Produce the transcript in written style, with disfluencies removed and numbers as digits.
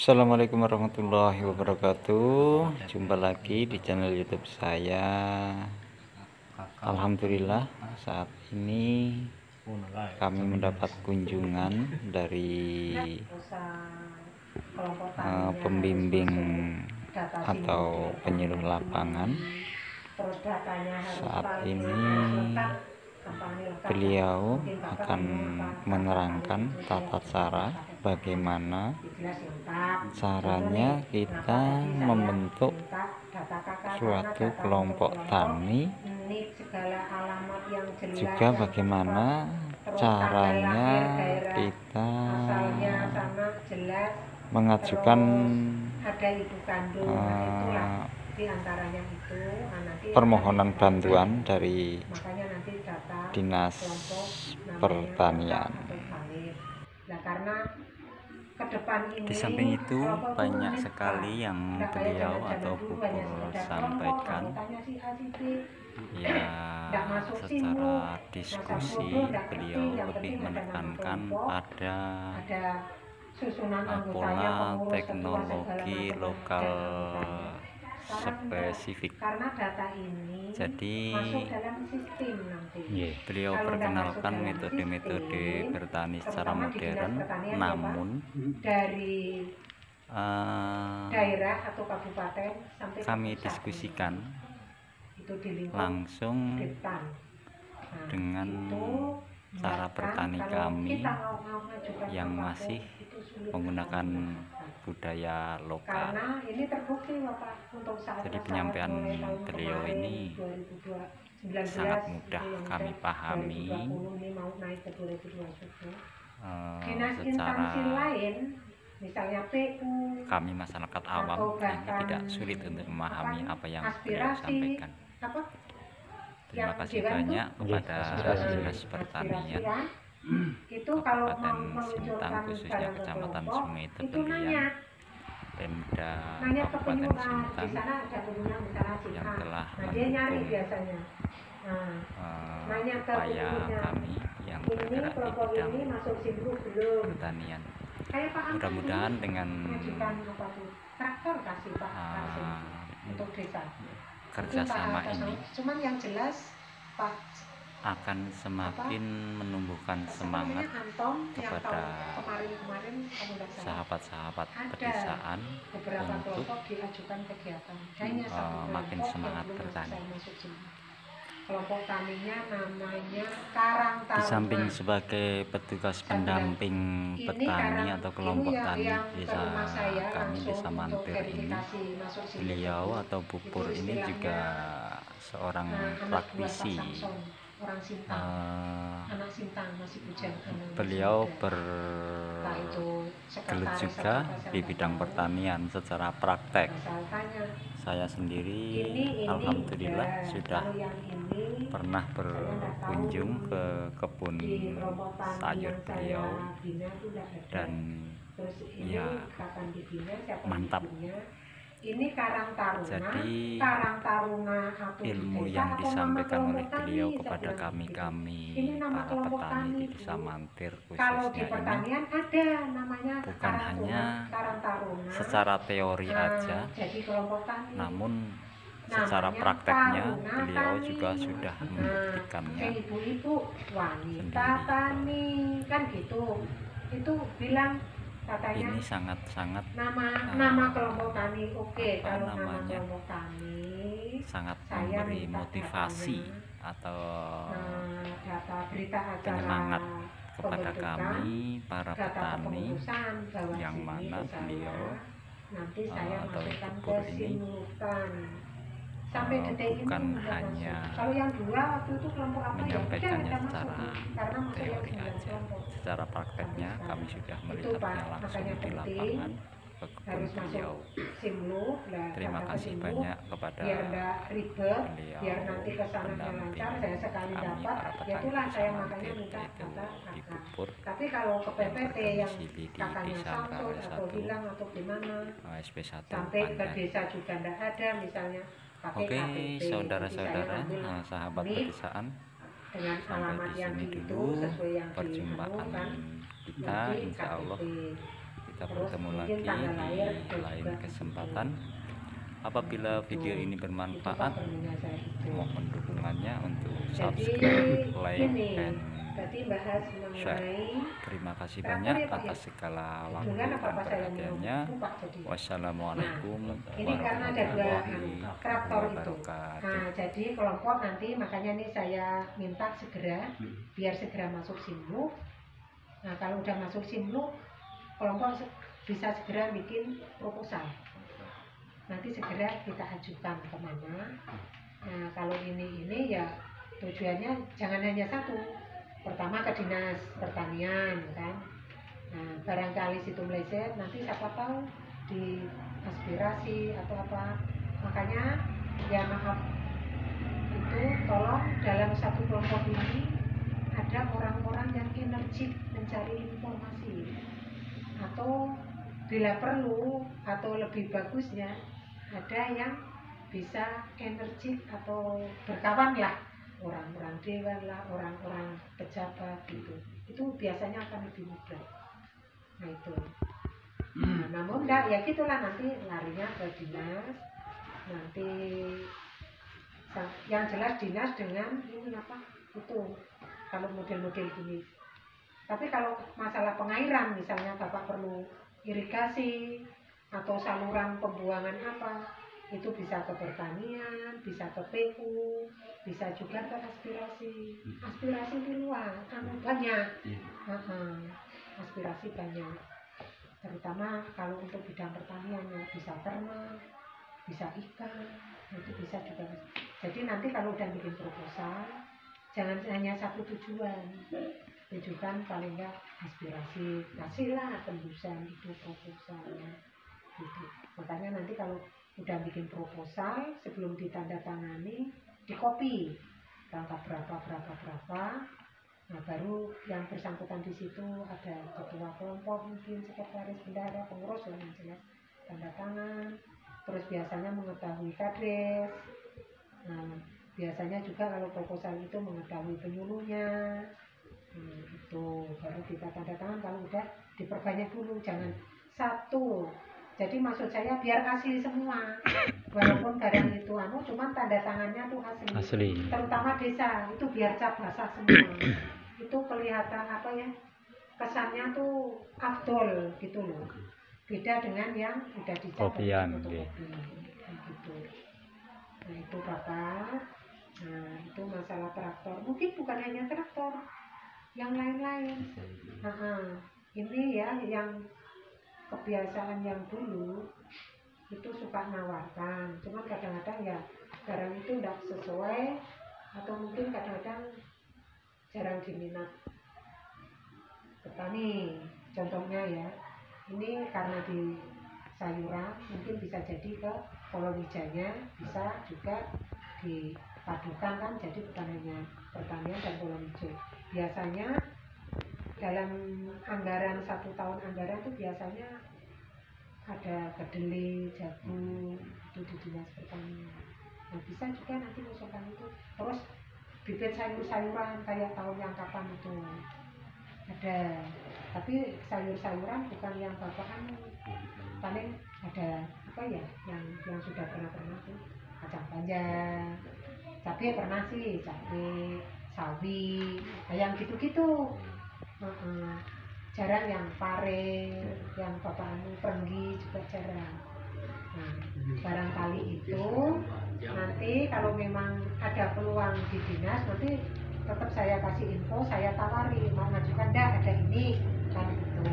Assalamualaikum warahmatullahi wabarakatuh. Jumpa lagi di channel YouTube saya. Alhamdulillah, saat ini kami mendapat kunjungan dari pembimbing atau penyuluh lapangan. Saat ini beliau akan menerangkan tata cara bagaimana caranya kita membentuk suatu kelompok tani, juga bagaimana caranya kita mengajukan permohonan bantuan dari Dinas Pertanian. Di samping itu banyak sekali yang beliau atau Pupur sampaikan, ya secara diskusi beliau lebih menekankan pada pola teknologi lokal spesifik. Jadi beliau perkenalkan metode-metode bertani secara modern, namun dari daerah atau kabupaten kami diskusikan langsung dengan cara bertani kami yang masih menggunakan budaya lokal. Jadi penyampaian beliau ini sangat mudah kami pahami, secara kami masyarakat awam ini tidak sulit untuk memahami apa yang beliau sampaikan. Terima kasih banyak kepada Dinas Pertanian Kabupaten Sintang, khususnya Kecamatan Sungai Tebelian, Pemda Kabupaten Sintang yang telah mendukung upaya kami yang bergerak di bidang pertanian. Mudah-mudahan dengan kerjasama ini akan semakin menumbuhkan semangat kepada sahabat-sahabat pedesaan untuk makin semangat bertani. Kelompok taninya namanya Karang Taruna. Di samping sebagai petugas pendamping petani atau kelompok tani desa kami, Desa Mantir ini, beliau atau Pupur ini juga seorang praktisi. Beliau bergelut juga di bidang pertanian secara praktek. Saya sendiri alhamdulillah sudah pernah berkunjung ke kebun sayur beliau, dan ya mantap. Ini Karang Taruna. Jadi ilmu yang disampaikan oleh beliau kepada kami para petani di Desa Mantir khususnya ini bukan hanya secara teori aja, namun secara prakteknya beliau juga sudah membuktikannya sendiri. Itu bilang ini sangat-sangat nama kelompok tani sangat memberi motivasi atau penyemangat kepada kami para petani, yang mana beliau atau Pupur ini bukan hanya menyampaikannya secara teori aja, secara prakteknya kami sudah melihatnya langsung di lapangan ke kebun beliau. Terima kasih banyak kepada beliau pendamping kami para petani Desa Mantir, yaitu di Pupur yang berdomisili di Desa Rawa 1 SP1 Pandan. Oke, saudara-saudara, sahabat pedesaan, sampai di sini dulu perjumpaan kita. Insya Allah kita kita bertemu lagi di lain kesempatan. Apabila video ini bermanfaat, mohon dukungannya untuk subscribe, like, dan share. Terima kasih banyak atas segala waktu dan perhatiannya. Wassalamualaikum warahmatullahi wabarakatuh. Nah, jadi kelompok nanti makanya nih saya minta segera biar segera masuk Simlu. Nah, kalau udah masuk Simlu, kelompok bisa segera bikin proposal. Nanti segera kita ajukan kemana. Nah, kalau ini ya tujuannya jangan hanya satu. Pertama ke dinas pertanian kan. Nah, barangkali situ meleset, nanti siapa tahu di aspirasi atau apa. Makanya ya maaf itu tolong dalam satu kelompok ini ada orang-orang yang energik mencari informasi, atau bila perlu atau lebih bagusnya ada yang bisa energik atau berkawan lah, orang-orang dewan lah, orang-orang pejabat gitu. Itu biasanya akan lebih mudah. Nah itu. Nah, namun enggak ya gitulah, nanti larinya ke dinas. Nanti yang jelas dinas dengan ini apa itu kalau model-model gini. Tapi kalau masalah pengairan misalnya Bapak perlu irigasi atau saluran pembuangan apa, itu bisa ke pertanian, bisa ke PU, bisa juga ke aspirasi. Aspirasi di luar banyak. Aspirasi banyak, terutama kalau untuk bidang pertanian ya, bisa ternak, bisa ikan, itu bisa juga. Jadi nanti kalau udah bikin proposal, jangan hanya satu tujuan, tujukan paling enggak aspirasi, kasihlah tembusan itu proposalnya gitu. Makanya nanti kalau udah bikin proposal, sebelum ditandatangani dikopi rangka berapa. Nah, baru yang bersangkutan di situ ada ketua kelompok, mungkin sekretaris, bendahara, pengurus, yang jelas tanda tangan. Terus biasanya mengetahui kades. Nah, biasanya juga kalau proposal itu mengetahui penyuluhnya. Itu baru kita tanda tangan. Kalau udah diperbanyak dulu, jangan satu. Jadi maksud saya biar asli semua, walaupun barang itu cuman tanda tangannya tuh asli. Terutama desa itu biar cap basah semua. Itu kelihatan apa ya, kesannya tuh afdol gitu loh. Beda dengan yang udah dicap kopian gitu. Nah itu Bapak. Nah itu masalah traktor. Mungkin bukan hanya traktor, yang lain-lain. Ini ya yang kebiasaan yang dulu itu suka nawarkan, cuman kadang-kadang ya barang itu tidak sesuai, atau mungkin kadang-kadang jarang diminat petani. Contohnya ya, ini karena di sayuran mungkin bisa jadi ke Polowijaya, bisa juga dipadukan kan, jadi bukan hanya pertanian dan Polowijaya. Biasanya dalam anggaran 1 tahun anggaran itu biasanya ada kedelai, jagung, itu di dinas pertanian. Nah bisa juga nanti usulkan itu. Terus bibit sayur-sayuran kayak tahun yang kapan itu ada, tapi sayur-sayuran bukan yang Bapak paling ada apa ya, yang sudah pernah tuh kacang panjang, cabai pernah sih, cabai, sawi, yang gitu-gitu. Jarang yang pare, yang Bapak perenggi juga jarang. Nah, barangkali itu nanti kalau memang ada peluang di dinas, nanti tetap saya kasih info, saya tawari mau ngajukan, ada ini kan gitu.